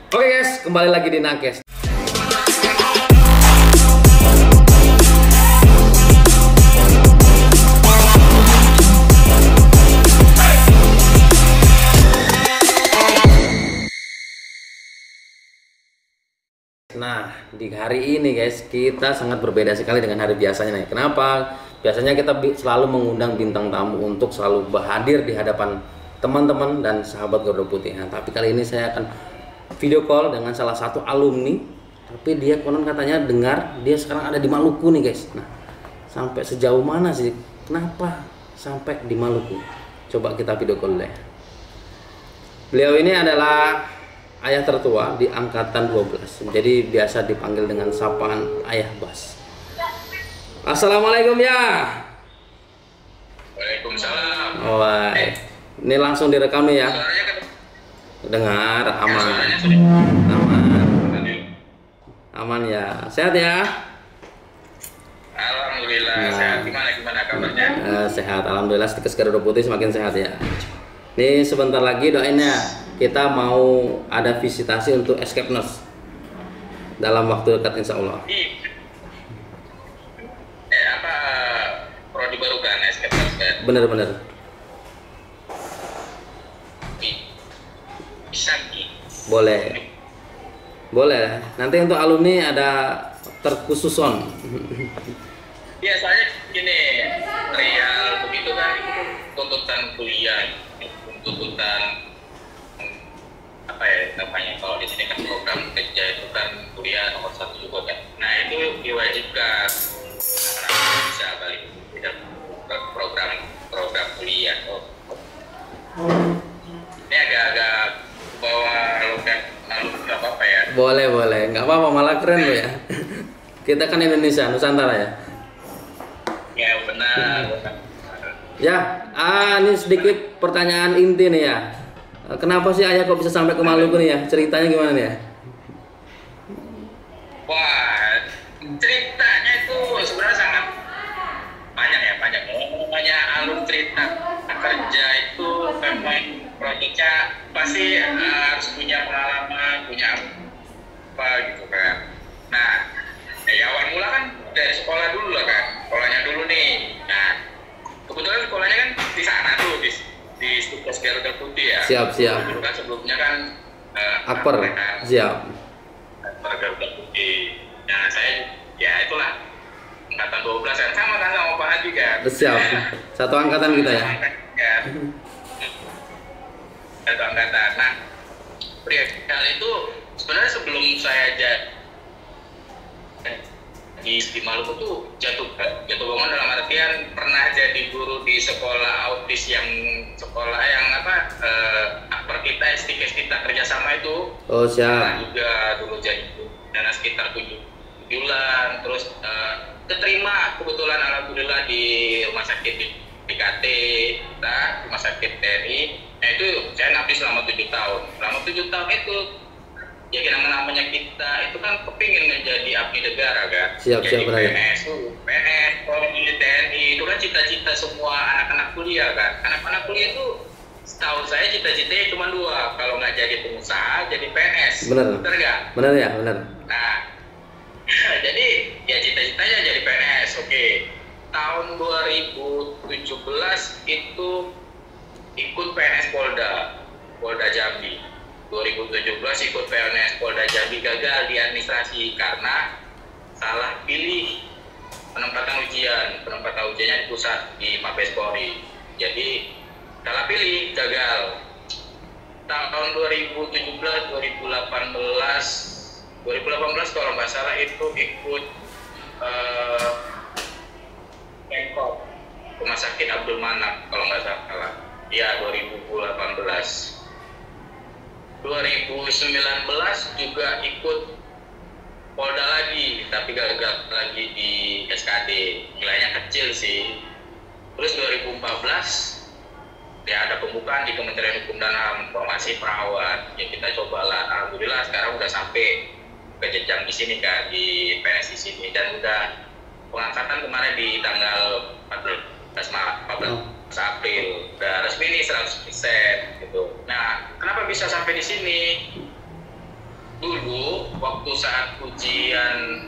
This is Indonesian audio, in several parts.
Oke guys, kembali lagi di Nakes. Nah, di hari ini guys, kita sangat berbeda sekali dengan hari biasanya nih. Kenapa? Biasanya kita selalu mengundang bintang tamu untuk selalu hadir di hadapan teman-teman dan sahabat Garuda Putih. Nah, tapi kali ini saya akan video call dengan salah satu alumni. Tapi dia konon katanya dengar dia sekarang ada di Maluku nih guys. Nah, sampai sejauh mana sih? Kenapa sampai di Maluku? Coba kita video call deh. Beliau ini adalah ayah tertua di angkatan 12. Jadi biasa dipanggil dengan sapaan Ayah Bas. Assalamualaikum ya. Waalaikumsalam. Oh, ini langsung direkam nih ya. Dengar aman. Aman ya. Sehat ya? Alhamdulillah sehat. Gimana kabarnya? Sehat. Alhamdulillah, Stikes Garuda Putih semakin sehat ya. Nih sebentar lagi doain ya. Kita mau ada visitasi untuk Escape Nurse dalam waktu dekat insya Allah. Apa prodi baru kan Escape Nurse kan? Bener-bener. Bisa Boleh. Boleh. Nanti untuk alumni ada terkhususon. Iya, soalnya gini, real begitu kan itu tuntutan kuliah, tuntutan apa ya namanya, kalau di sini kan program kerja itu kan kuliah nomor 1 juga kan. Nah itu diwajibkan anak bisa balik program kuliah. Ini agak-agak bawa logat nggak apa-apa ya? Boleh, nggak apa-apa, malah keren lo ya. Kita kan Indonesia, Nusantara ya. Ya benar. Ya, ini sedikit pertanyaan inti nih ya. Kenapa sih ayah kok bisa sampai ke Maluku nih ya? Ceritanya gimana nih ya? Wah, ceritanya itu sebenarnya sangat banyak ya, banyak alur cerita kerja itu memang proyeknya pasti harus punya pengalaman, punya apa gitu kan. Nah, ya awal mula kan dari sekolah dulu lah kan, sekolahnya dulu nih. Nah, kebetulan sekolahnya kan di sana tuh di Stikes Garuda Putih ya. Siap. Dulu kan sebelumnya kan Akper, kan, siap. Akper Garuda Putih. Nah saya ya itulah angkatan 12 kan, sama Pak Haji kan. Siap. Satu angkatan kita ya. Satu angkatan. Nah, perihal itu sebenarnya sebelum saya di Maluku tuh jatuh bangun dalam artian pernah jadi guru di sekolah autis yang akper kita, Stikes kita kerjasama itu. Oh siap. Nah, juga dulu jadi dana sekitar 7 bulan, terus keterima kebetulan alhamdulillah di rumah sakit PKT kita, rumah sakit TNI. Nah itu saya ngabdi selama 7 tahun. Selama 7 tahun itu ya namanya kita itu kan kepingin menjadi abdi negara kan. Siap PNS, Polri, TNI itu kan cita-cita semua anak-anak kuliah kan. Anak-anak kuliah itu setahu saya cita-citanya cuma 2, kalau nggak jadi pengusaha jadi PNS. Bener nggak? Bener ya, bener. Nah jadi ya cita-citanya jadi PNS. Oke. Tahun 2017 itu ikut PNS Polda Jambi. 2017 ikut PNS Polda Jambi, gagal di administrasi karena salah pilih penempatan ujiannya di pusat di Mabes Polri. Jadi salah pilih, gagal. Tahun 2017, 2018 kalau nggak salah itu ikut Pemkop Rumah Sakit Abdul Manap kalau nggak salah. Ya 2018. 2019 juga ikut Polda lagi, tapi gagal lagi di SKD, nilainya kecil sih. Terus 2014 ya ada pembukaan di Kementerian Hukum dan HAM, formasi perawat. Ya kita cobalah, alhamdulillah sekarang udah sampai ke jenjang di sini kan, di PNS di sini, dan udah pengangkatan kemarin di tanggal 14 April, udah resmi nih 100% gitu. Nah, kenapa bisa sampai di sini? waktu saat ujian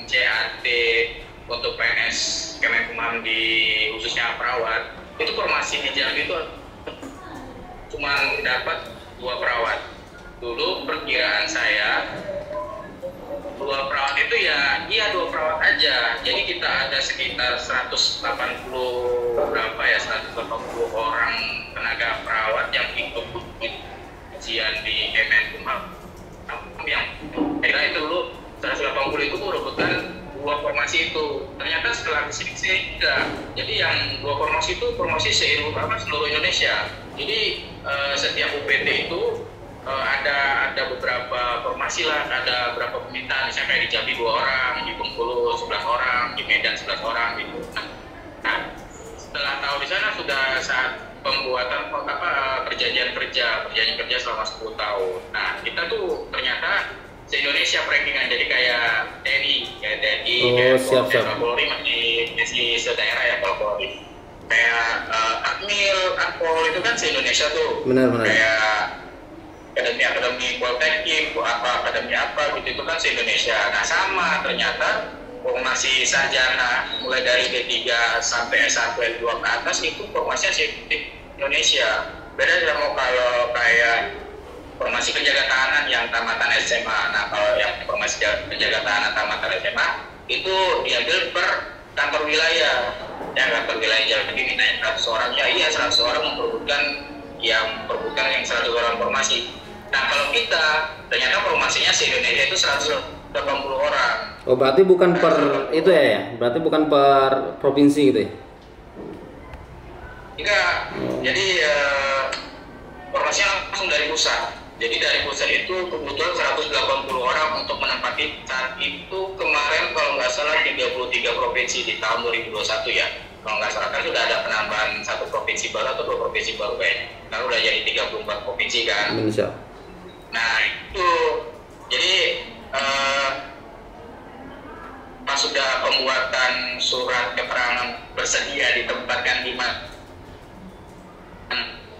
CAT untuk PNS Kemenkumham di khususnya perawat, itu formasi di Jambi itu cuma dapat 2 perawat. Dulu perkiraan saya 2 perawat itu ya 2 perawat aja. Jadi kita ada sekitar 180 orang tenaga perawat yang ikut ujian di Kemenkumham. Yang kira itu dulu 180 itu merupakan 2 formasi itu. Ternyata setelah diseleksi enggak. Jadi yang 2 formasi itu formasi seluruh Indonesia. Jadi setiap UPT itu ada beberapa formasi lah, ada beberapa permintaan. Misalnya kayak di Jambi 2 orang, di Bengkulu 11 orang, di Medan 11 orang gitu. Nah, setelah tahu di sana sudah saat pembuatan perjanjian kerja selama 10 tahun. Nah, kita tuh ternyata se-Indonesia rankingan, jadi kayak TNI, kayak Polri masih se-daerah ya kalau Polri. Kayak Akmil itu kan se-Indonesia tuh. Benar. Kayak akademi Politeknik, akademi apa gitu, itu kan se-Indonesia. Nah, sama ternyata formasi sarjana mulai dari D3 sampai S1 L2 ke atas itu formasinya se-Indonesia. Beda sama kalau kayak formasi penjaga tahanan yang tamatan SMA. Nah, kalau yang formasi penjaga tahanan tamatan SMA itu diambil per kantor wilayah. Yang kantor wilayah jadi minta 100 orang, ya iya 100 orang memperebutkan yang 100 orang formasi. Nah, kalau kita ternyata formasinya se-Indonesia itu 180 orang. Oh, berarti bukan per itu ya? Berarti bukan per provinsi gitu ya? Enggak. Jadi formasinya langsung dari pusat. Jadi dari pusat itu kebutuhan 180 orang untuk menempati saat itu kemarin kalau nggak salah 33 provinsi di tahun 2021 ya. Kalau nggak salah kan sudah ada penambahan 1 provinsi baru atau 2 provinsi baru kayaknya. Karena udah jadi 34 provinsi kan. Indonesia. Nah itu jadi pas sudah pembuatan surat keterangan bersedia ditempatkan di mana,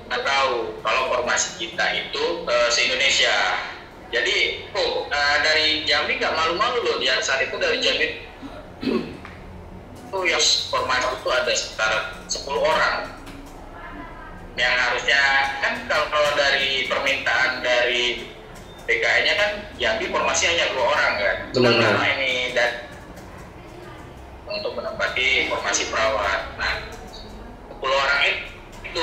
nggak tahu kalau formasi kita itu se-Indonesia. Jadi dari Jambi nggak malu-malu loh, dia saat itu dari Jambi itu yang formasi itu ada sekitar 10 orang yang harusnya kan kalau dari permintaan dari PKN-nya kan Jambi formasi hanya 2 orang kan. Cuma karena ini dan untuk menempati formasi perawat. Nah, 10 orang itu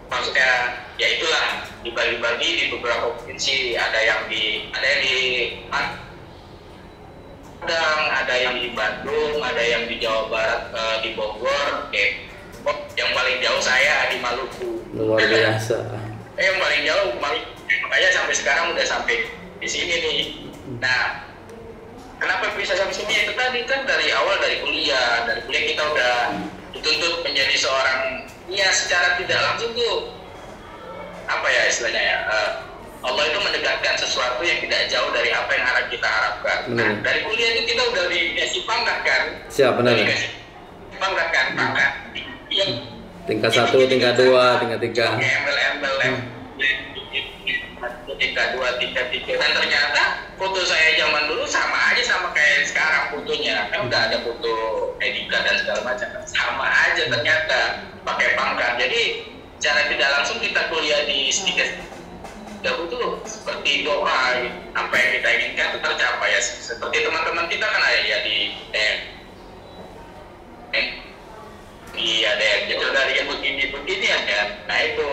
maksudnya ya itulah dibagi-bagi di beberapa provinsi, ada yang di Padang, ada yang di Bandung, ada yang di Jawa Barat, di Bogor, yang paling jauh saya di Maluku. Luar biasa. Yang paling jauh Maluku, makanya sampai sekarang udah sampai di sini nih. Nah, kenapa bisa sampai sini? Itu tadi kan dari awal dari kuliah kita udah dituntut menjadi seorang, ya secara tidak langsung tuh apa ya istilahnya ya, Allah itu mendekatkan sesuatu yang tidak jauh dari apa yang kita harapkan. Nah, dari kuliah itu kita udah dikasih pangkat kan? Siap, benar. Dikasih pangkat kan, pangkat. Yang tingkat 1, tingkat 2, tingkat 3. Embel-embel tingkat 2, tingkat 3. Dan ternyata foto saya zaman dulu sama aja sama kayak sekarang fotonya. Kan udah ada foto edikan dan segala macam. Sama aja ternyata pakai pangkat. Jadi secara tidak langsung kita kuliah di Stikes Gabu tuh seperti doa, apa yang kita inginkan itu tercapai ya. Seperti teman-teman kita kan ada ya di ada yang jatuh dari yang begini ya kan. Nah itu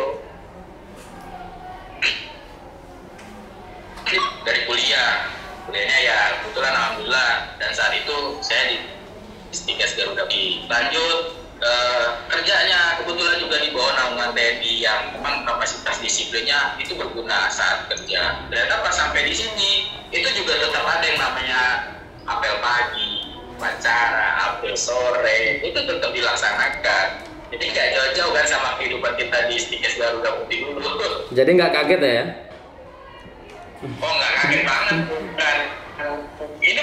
dari kuliahnya ya kebetulan alhamdulillah, dan saat itu saya di Stikes Garuda. Lanjut kerjanya kebetulan juga di bawah naungan TNI yang memang kapasitas disiplinnya itu berguna saat kerja. Ternyata pas sampai di sini itu juga tetap ada yang namanya apel pagi, upacara, apel sore, itu tetap dilaksanakan. Jadi nggak jauh-jauh kan sama kehidupan kita di Stikes Garuda Putih dulu. Jadi nggak kaget ya? Oh nggak kaget banget, bukan. Ini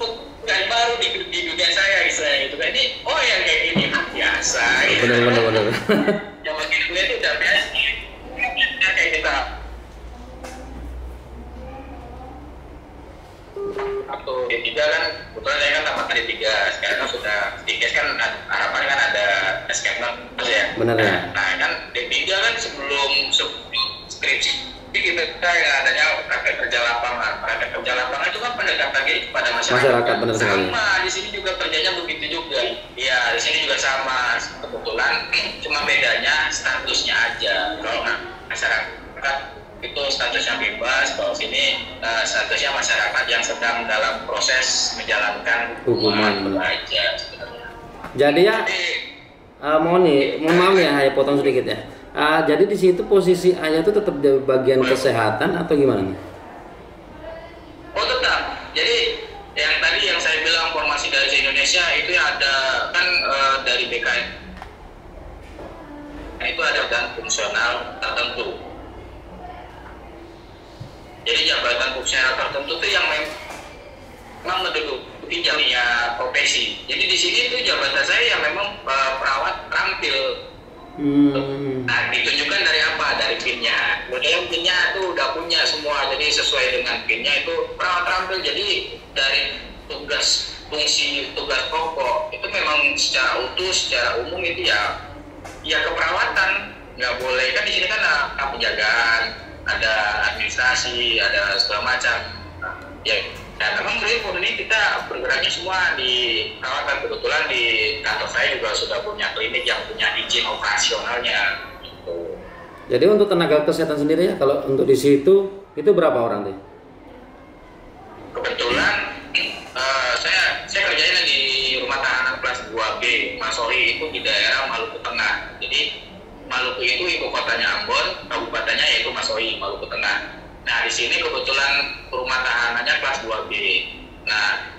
bukan baru di dunia saya istilahnya gitu kan. Ini yang kayak gini biasa. Benar. Yang makin gue itu udah biasa. Kayak kita D3 kan, kebetulan saya kan tamat D3, sekarang kan sudah D3 kan harapannya kan ada escape terus ya. Benar ya. Nah kan D3 kan sebelum skripsi kita yang adanya praktek kerja lapangan. Praktek kerja lapangan itu kan pendekatannya pada masyarakat. Benar sekali. Sama di sini juga kerjanya begitu juga. Iya, di sini juga sama. Kebetulan cuma bedanya statusnya aja. Kalau masyarakat itu statusnya bebas, kalau sini statusnya masyarakat yang sedang dalam proses menjalankan hukuman aja sebenarnya. Jadi ya, mohon maaf ya, saya potong sedikit ya. Jadi di situ posisi ayah itu tetap di bagian kesehatan atau gimana nih? Oh tetap. Jadi yang tadi yang saya bilang formasi dari Indonesia itu ada kan dari BKN itu ada dan fungsional tertentu. Jadi jabatan fungsional tertentu itu yang memang menduduki jalannya profesi. Jadi di sini itu jabatan saya yang memang perawat terampil. Nah ditunjukkan dari apa? Dari PIN-nya. Kemudian PIN-nya itu udah punya semua, jadi sesuai dengan PIN-nya itu perawat terampil. Jadi dari tugas fungsi tugas pokok itu memang secara utuh, secara umum itu ya keperawatan. Nggak boleh kan di sini kan ada penjagaan, ada administrasi, ada segala macam. Ya memang ini kita bergeraknya semua di perawatan. Kebetulan di kantor saya juga sudah punya klinik yang punya izin operasionalnya gitu. Jadi untuk tenaga kesehatan sendiri ya, kalau untuk di situ itu berapa orang tuh? Kebetulan saya kerjanya di rumah tahanan kelas 2B Masori itu di daerah Maluku Tengah. Jadi Maluku itu ibu kotanya Ambon, kabupatennya yaitu Masori, Maluku Tengah. Nah di sini kebetulan rumah tahanannya kelas 2B. Nah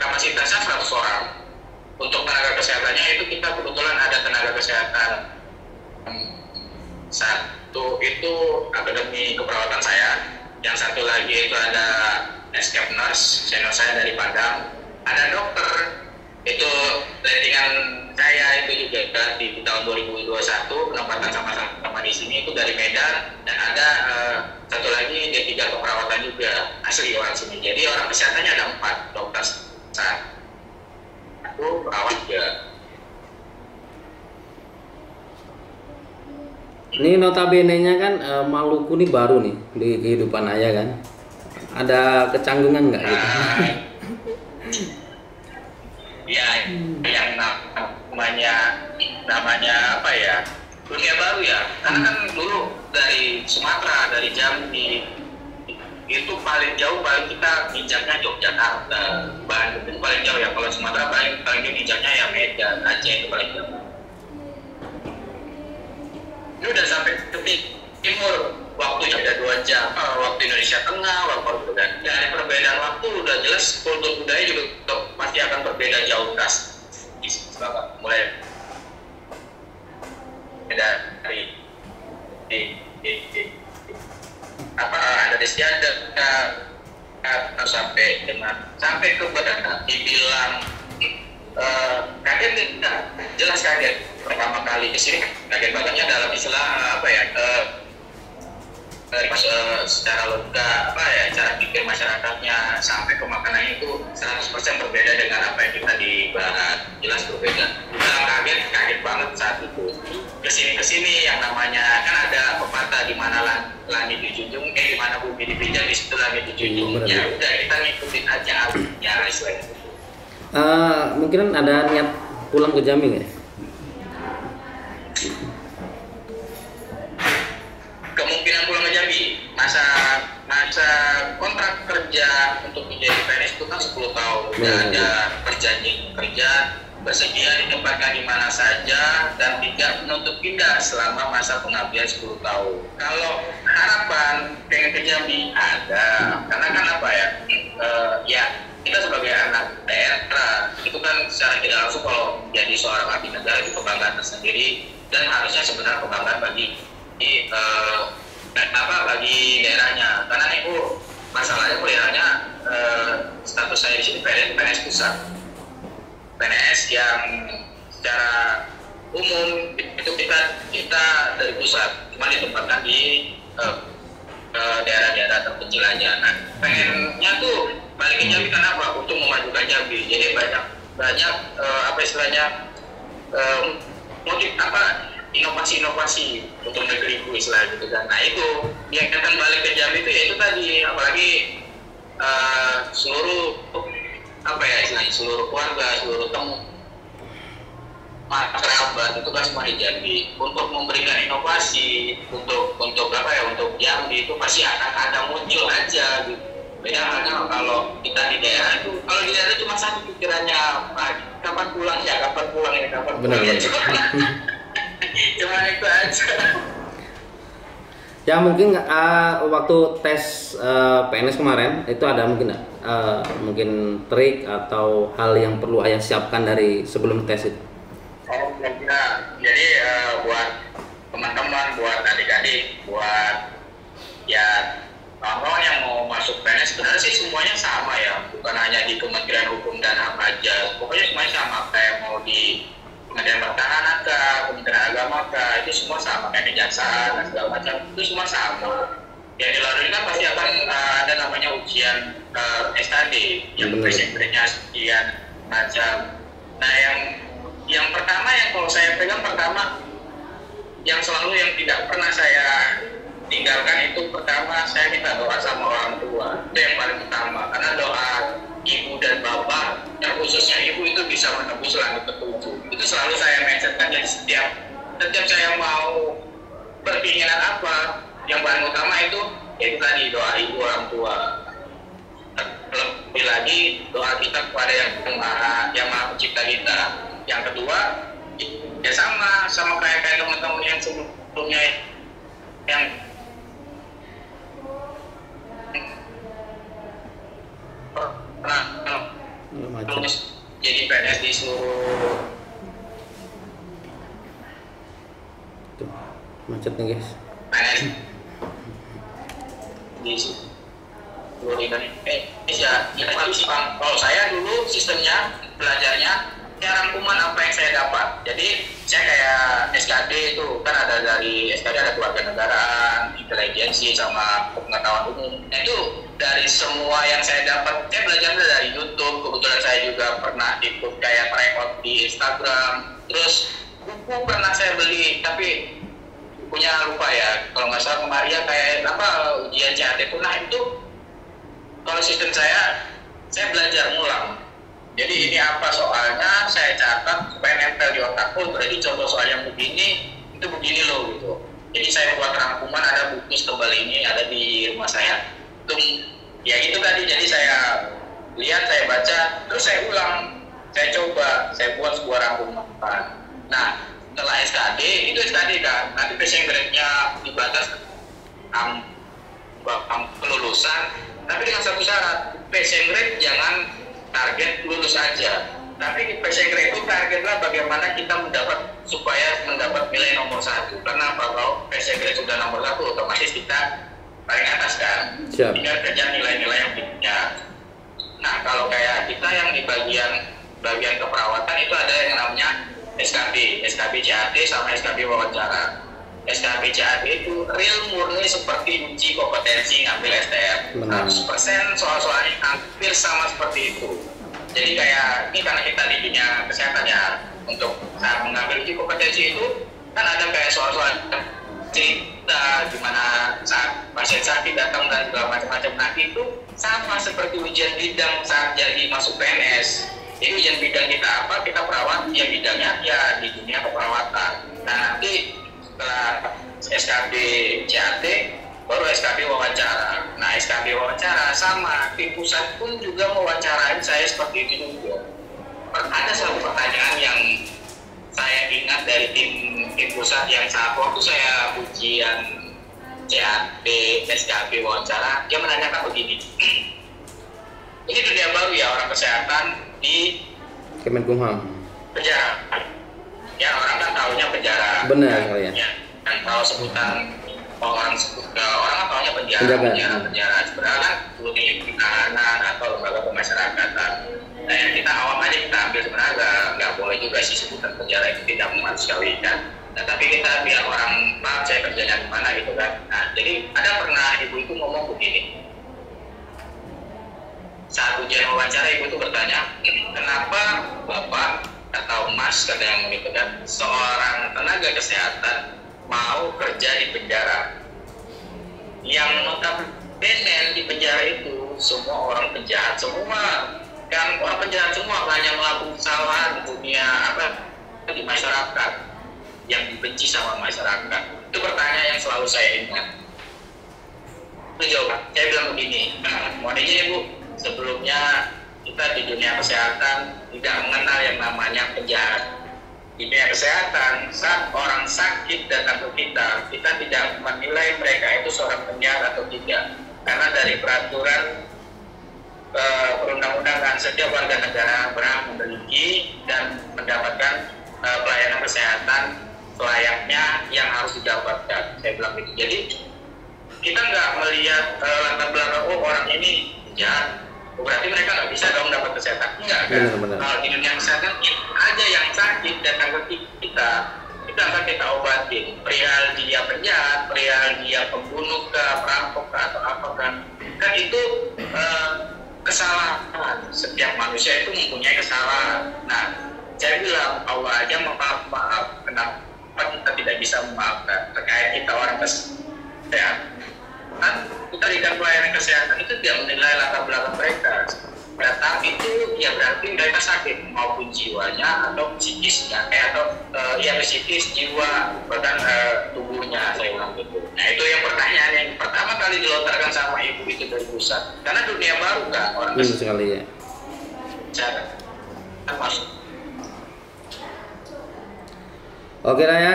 kapasitasnya 100 orang. Untuk tenaga kesehatannya itu kita kebetulan ada tenaga kesehatan satu itu akademi keperawatan saya, yang satu lagi itu ada escape nurse, senior saya dari Padang, ada dokter itu ratingan saya itu juga di tahun 2021 penempatan sama di sini itu dari Medan, dan ada satu lagi D3 keperawatan juga asli orang sini. Jadi orang kesehatannya ada 4, dokter satu, perawat juga. Ini notabene-nya kan Maluku ini baru nih di kehidupan ayah kan. Ada kecanggungan nggak gitu? Ya, yang namanya apa ya, dunia baru ya. Karena kan dulu dari Sumatera, dari Jambi itu paling jauh, paling kita injaknya Yogyakarta, Bandung itu paling jauh ya. Kalau Sumatera paling injaknya ya Medan, Aceh itu paling jauh. Ini udah sampai ke timur, waktunya udah 2 jam, waktu Indonesia Tengah, waktu dari perbedaan waktu udah jelas kultur budaya juga pasti akan berbeda jauh drastis banget. Mulai dari ada istiadat sampai ke badan dibilang kaget tidak, jelas kaget pertama kali kesini. Kaget bangetnya dalam istilah apa ya, secara logika apa ya, cara pikir masyarakatnya sampai ke makanannya itu 100% berbeda dengan apa yang kita di barat, jelas berbeda. Dalam kaget banget saat itu. Kesini yang namanya kan ada pepatah di mana langit dijunjung, di mana bumi dipijak, di situ langit dijunjung. Ya udah kita ngikutin aja alurnya istilah itu. Mungkin ada niat pulang ke Jambi nggak? Kemungkinan pulang ke Jambi, masa kontrak kerja untuk menjadi PNS itu kan 10 tahun. Udah ada perjanjian kerja, bersedia ditempatkan di mana saja dan tidak menuntut pindah selama masa pengabdian 10 tahun. Kalau harapan pengen ke Jambi ada, karena kan apa ya, ya kita sebagai anak daerah itu kan secara tidak langsung kalau jadi seorang abdi negara itu kebanggaan tersendiri, dan harusnya sebenarnya kebanggaan bagi bagi daerahnya. Karena itu masalahnya kuliahnya status saya di sini PNS pusat, PNS yang secara umum itu kita dari pusat cuma ditempatkan di daerah-daerah terpencil aja. Nah, pengennya tuh balik ke Jambi kenapa? Untuk memajukan Jambi. Jadi banyak apa istilahnya motif apa inovasi-inovasi untuk negeriku istilah gitu kan. Nah itu yang akan balik ke Jambi itu yaitu tadi apalagi seluruh apa ya istilahnya seluruh keluarga, seluruh temu kerabat itu kan semua di Jambi untuk memberikan inovasi untuk apa ya untuk Jambi itu pasti akan ada muncul aja gitu. Beda halnya kalau kita di daerah itu kalau di daerah cuma satu pikirannya kapan pulang ya kapan pulang ya cuma itu aja. Ya mungkin waktu tes PNS kemarin itu ada mungkin mungkin trik atau hal yang perlu ayah siapkan dari sebelum tes itu. Nah, jadi buat teman-teman, buat adik-adik, buat ya kawan-kawan yang mau masuk PNS sebenarnya sih semuanya sama ya, bukan hanya di Kementerian Hukum dan HAM aja, pokoknya semuanya sama kayak mau di Kementerian Pertahanan kah, Kementerian Agama kah, itu semua sama kayak kejaksaan dan segala macam itu semua sama. Yang dilalui kan pasti akan ada namanya ujian SKD yang presentasinya sekian macam. Nah yang pertama yang kalau saya pegang pertama yang selalu yang tidak pernah saya tinggalkan itu pertama saya minta doa sama orang tua, itu yang paling utama karena doa ibu dan bapak dan khususnya ibu itu bisa menembus langit ketujuh. Itu selalu saya mentionkan dan setiap saya mau berkeinginan apa yang paling utama itu yaitu tadi doa ibu orang tua. Lebih lagi doa kita kepada yang maha pencipta kita. Yang kedua ya sama kayak teman-teman yang sebelumnya yang lulus jadi PNS di seluruh macet nih guys PNS di seluruh Indonesia. Kalau saya dulu sistemnya belajarnya ya rangkuman apa yang saya dapat. Jadi saya kayak SKD itu kan ada dari SKD ada kewarganegaraan, intelijensi sama pengetahuan umum. Nah itu dari semua yang saya dapat, saya belajar dari YouTube. Kebetulan saya juga pernah ikut kayak record di Instagram. Terus buku pernah saya beli, tapi bukunya lupa ya. Kalau nggak salah kemarin kayak apa ujian CAT itu. Nah itu kalau sistem saya belajar ngulang. Jadi ini apa soalnya saya catat supaya nempel di otakku. Berarti contoh soal yang begini itu begini loh gitu. Jadi saya buat rangkuman ada buku setebal ini ada di rumah saya. Itu ya itu tadi. Jadi saya lihat, saya baca, terus saya ulang, saya coba, saya buat sebuah rangkuman. Nah setelah SKD itu SKD kan. Nanti passing grade-nya dibatas kelulusan. Tapi dengan satu syarat, passing grade jangan target lulus aja, tapi passing grade itu targetlah bagaimana kita supaya mendapat nilai nomor 1. Karena kalau passing grade sudah nomor 1 otomatis kita paling atas kan. Tinggal kerja nilai-nilai yang punya. Nah kalau kayak kita yang di bagian keperawatan itu ada yang namanya SKB CAT sama SKB wawancara. SKB CAT itu real murni seperti uji kompetensi ngambil STM. 100% soal-soalnya hampir sama seperti itu. Jadi kayak ini karena kita di dunia kesehatan ya, untuk saat mengambil uji kompetensi itu kan ada kayak soal-soal cerita gimana saat pasien sakit datang dan segala macam-macam. Nah itu sama seperti ujian bidang saat jadi masuk PNS. Jadi ujian bidang kita apa? Kita perawat, ya bidangnya ya di dunia keperawatan. Nah nanti setelah SKB CAT baru SKB wawancara. Nah SKB wawancara sama tim pusat pun juga mewawancarain saya seperti itu juga. Ada satu pertanyaan yang saya ingat dari tim pusat yang saat waktu saya ujian CAT SKB wawancara, dia menanyakan begini. Ini dunia baru ya orang kesehatan di Kemenkumham. Penjara. Ya orang kan tahunya penjara. Benar ya. Kan tahu sebutan orang kan tahunya penjara. Sebenarnya kan ini tahanan atau lembaga pemasyarakatan. Nah yang kita awam aja kita ambil sebenarnya nggak boleh juga sih sebutan penjara itu tidak manusiawi kan. Nah tapi kita biar orang paham saya kerjanya di mana gitu kan. Nah jadi ada pernah ibu-ibu saat ujian wawancara ibu itu bertanya, kenapa bapak atau mas kata yang mengikuti seorang tenaga kesehatan mau kerja di penjara, yang notabene di penjara itu semua orang penjahat semua, kan orang penjahat semua, banyak melakukan kesalahan di dunia di masyarakat yang dibenci sama masyarakat. Itu pertanyaan yang selalu saya ingat. Itu jawaban saya bilang begini, mohon izin ibu, sebelumnya kita di dunia kesehatan tidak mengenal yang namanya penjahat. Di dunia kesehatan, saat orang sakit datang ke kita tidak menilai mereka itu seorang penjahat atau tidak, karena dari peraturan perundang-undangan setiap warga negara berhak memiliki dan mendapatkan pelayanan kesehatan selayaknya yang harus didapatkan. Saya bilang gitu. Jadi kita nggak melihat latar belakang orang ini jahat, berarti mereka nggak bisa dong dapat kesehatan. Enggak kan? Kalau di dunia kesehatan ada yang sakit datang ke kita akan kita obatin. Perihal dia penjahat, perihal dia pembunuh ke perampok atau apa kan itu kesalahan. Setiap manusia itu mempunyai kesalahan. Nah, saya bilang Allah aja maaf. Kenapa kita tidak bisa memaafkan terkait kita orang kesehatan? Kita tidak pelayanan kesehatan itu tidak menilai latar belakang mereka. Datang itu ya berarti mereka sakit maupun jiwanya atau psikisnya, psikis, jiwa, bahkan tubuhnya, saya bilang gitu. Nah itu yang pertanyaan yang pertama kali dilontarkan sama ibu itu dari pusat, karena dunia baru kan orang sekali ya. Cara masuk. Oke lah ya,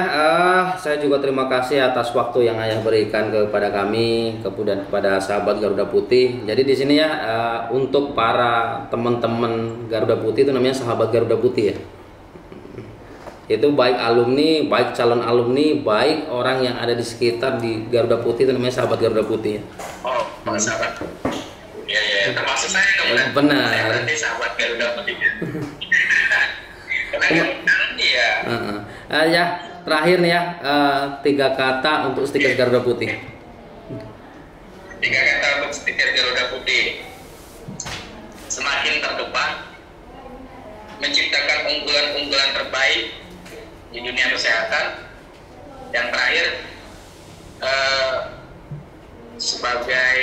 saya juga terima kasih atas waktu yang ayah berikan kepada kami, kemudian kepada sahabat Garuda Putih. Jadi di sini ya, untuk para teman-teman Garuda Putih itu namanya sahabat Garuda Putih ya. Itu baik alumni, baik calon alumni, baik orang yang ada di sekitar di Garuda Putih itu namanya sahabat Garuda Putih ya. Oh, sahabat. Ya, termasuk saya kemudian. Benar. Saya berarti sahabat Garuda Putih. Ya, terakhir nih ya, 3 kata untuk stiker Garuda Putih. 3 kata untuk stiker Garuda Putih: semakin terdepan, menciptakan unggulan-unggulan terbaik di dunia kesehatan. Yang terakhir, sebagai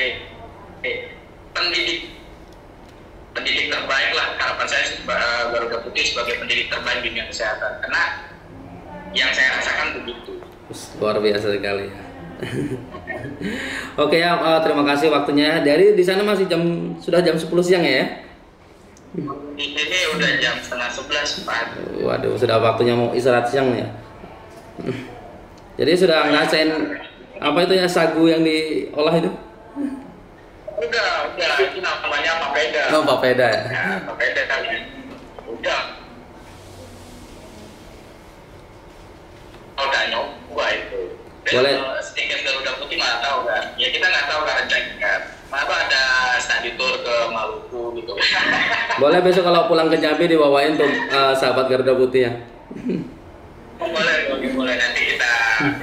pendidik terbaik lah. Harapan saya Garuda Putih sebagai pendidik terbaik di dunia kesehatan, karena yang saya rasakan begitu. Luar biasa sekali ya. Oke ya, terima kasih waktunya. Dari di sana masih sudah jam 10 siang ya? Di sini udah jam setengah 11 Pak. Waduh, sudah waktunya mau istirahat siang ya. Jadi sudah ngerasain apa itu ya, sagu yang diolah itu? Udah, itu namanya papeda. Oh, papeda ya. Papeda kali. Udah nyoba itu. Boleh. Stiker Garuda Putih nggak tahu kan? Ya kita nggak tahu kan rencana. Kenapa ada study tour ke Maluku gitu? Boleh besok kalau pulang ke Jambi dibawain tuh sahabat Garuda Putih ya. Boleh nanti kita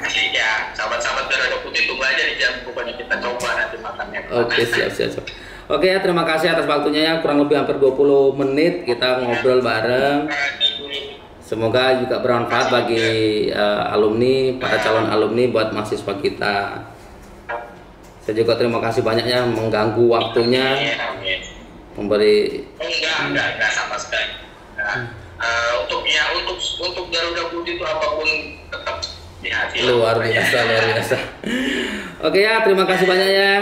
kasih ya sahabat-sahabat Garuda Putih, tunggu aja di jam pokoknya kita coba nanti makannya. Oke, siap. Oke ya, terima kasih atas waktunya ya, kurang lebih hampir 20 menit kita ngobrol bareng. Semoga juga bermanfaat bagi alumni, para calon alumni, buat mahasiswa kita. Saya juga terima kasih banyak ya, mengganggu waktunya, memberi. Enggak sama sekali. Untuk Garuda Putih itu apapun tetap di hati. Luar biasa. Oke ya, terima kasih banyak ya.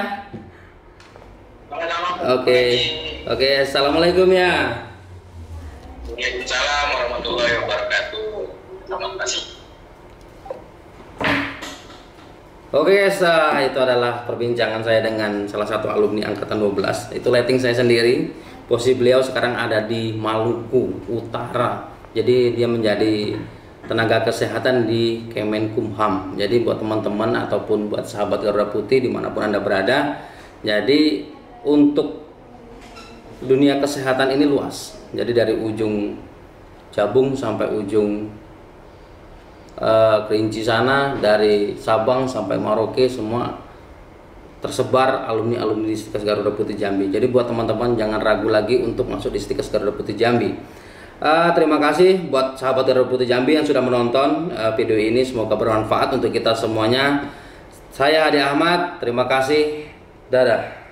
Oke, assalamualaikum ya. Waalaikumsalam warahmatullahi wabarakatuh. Terima kasih. Oke guys, itu adalah perbincangan saya dengan salah satu alumni angkatan 12. Itu lighting saya sendiri. Posisi beliau sekarang ada di Maluku Utara. Jadi dia menjadi tenaga kesehatan di Kemenkumham. Jadi buat teman-teman ataupun buat sahabat Garuda Putih dimanapun Anda berada, jadi untuk dunia kesehatan ini luas. Jadi dari ujung Jabung sampai ujung Kerinci sana, dari Sabang sampai Merauke, semua tersebar alumni-alumni di Stikes Garuda Putih Jambi. Jadi buat teman-teman jangan ragu lagi untuk masuk di Stikes Garuda Putih Jambi. Terima kasih buat sahabat Garuda Putih Jambi yang sudah menonton video ini. Semoga bermanfaat untuk kita semuanya. Saya Hadi Ahmad, terima kasih. Dadah.